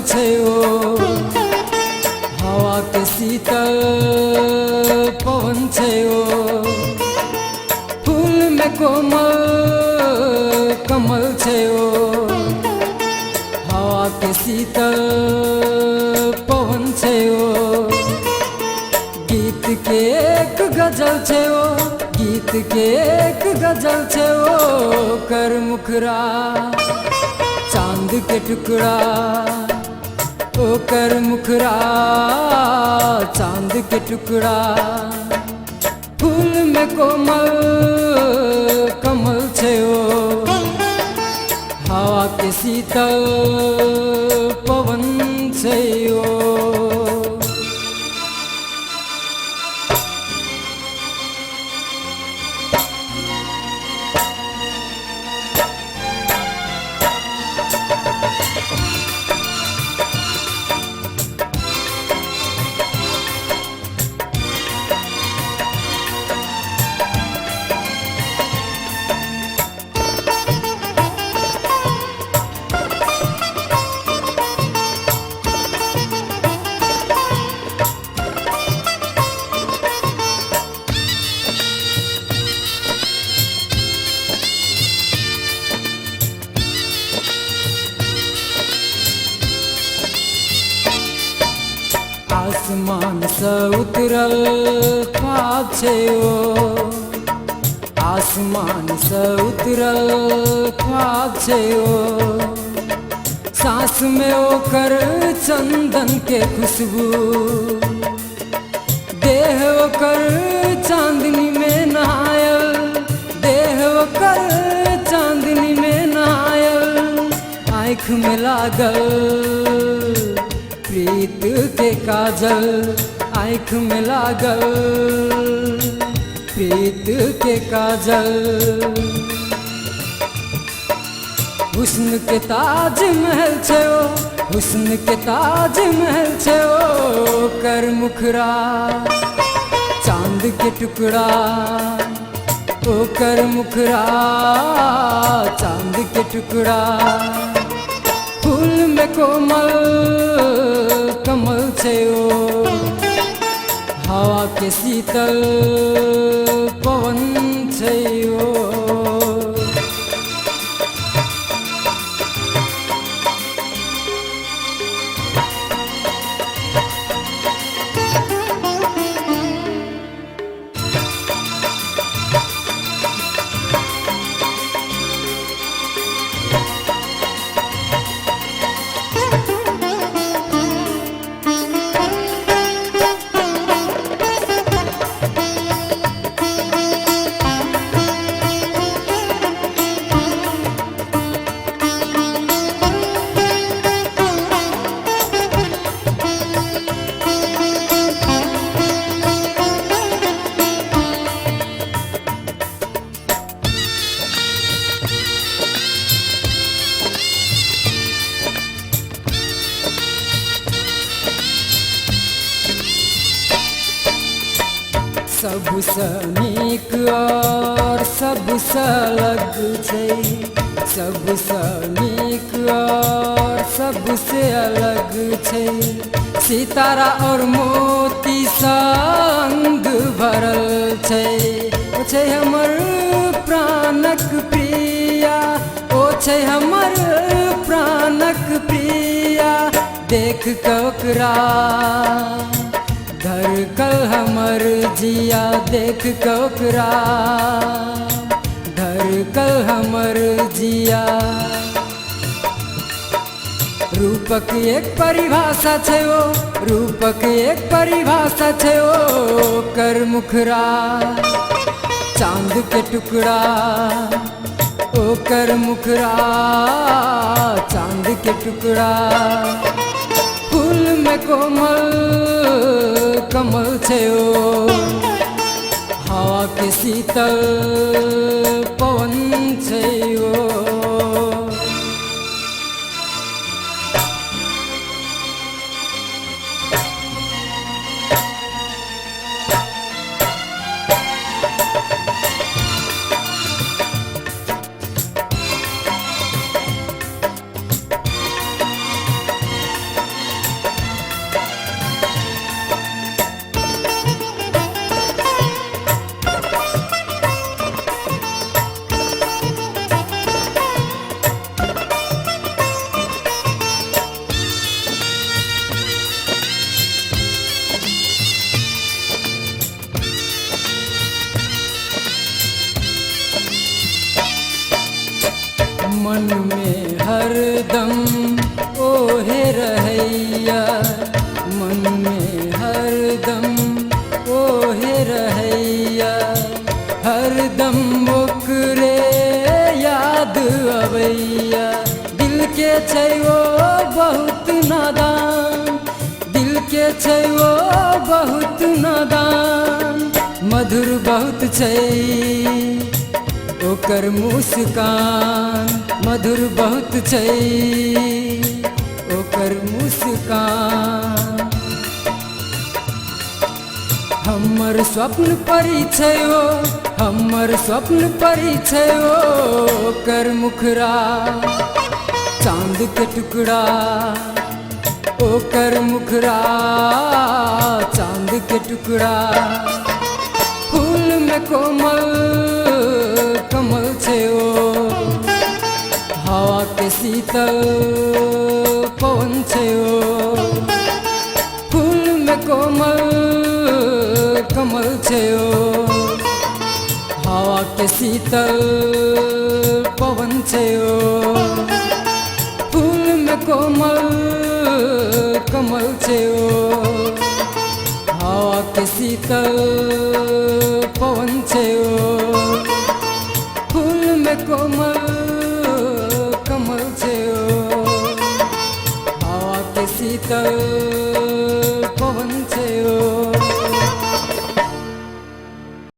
छे ओ, हवा के शीतल पवन छे ओ, फूल में कोमल कमल छे ओ, हवा के शीतल पवन छे ओ, गीत के एक गजल छे ओ, गीत के एक गजल छे ओ, कर मुखरा चांद के टुकड़ा, ओ कर मुखरा चांद के टुकड़ा, फूल में कोमल कमल छे ओ, हवा के शीतल पवन छे ओ। आसमान से उतरल ख्वाब छे ओ, आसमान से उतरल ख्वाब छे ओ, सांस में ओकर चंदन के खुशबू, देह ओकर चांदनी में नहायल, देह ओकर चांदनी में नहायल, आँख में लागल प्रीत के काजल, आँख में लागल प्रीत के काजल, हुस्न के ताज महल छे ओ, हुस्न के ताज महल छे ओ, कर मुखरा चांद के टुकड़ा, ओ कर मुखरा चांद के टुकड़ा, फूल में कोमल कमल छे ओ, हवा के शीतल पवन छे ओ। सबसे नीक और सबसे अलग छै, सबसे नीक और सबसे अलग छै, सितारा और मोती संग भरल छै, ओ छै हमर प्राणक प्रिया, ओ छै हमर प्राणक प्रिया, देख के ओकरा धड़कल हमर जिया, देख के ओकरा धड़कल हमर जिया, रूपक एक परिभाषा छे ओ, रूपक एक परिभाषा छे ओ, कर मुखरा चांद के टुकड़ा, ओ कर मुखरा चांद के टुकड़ा, फूल में कोमल कमल छे ओ, हवा के शीतल पवन छे ओ। नादान, दिल के छै ओ बहुत नादान। मधुर बहुत छै ओकर मुस्कान, मधुर बहुत छै ओकर मुस्कान। हमर स्वप्न परी छै ओ, हमर स्वप्न परी छै ओ, ओकर मुखरा चांद के टुकड़ा, ओकर मुखरा चांद के टुकड़ा। फूल में कोमल कमल छै ओ, हवा के शीतल पवन छै ओ। फूल में कोमल कमल छै ओ, हवा के शीतल पवन छै ओ। फूल में कोमल कमल छै ओ, हवा के शीतल पवन छै ओ। फूल में कोमल कमल छै ओ, हवा के शीतल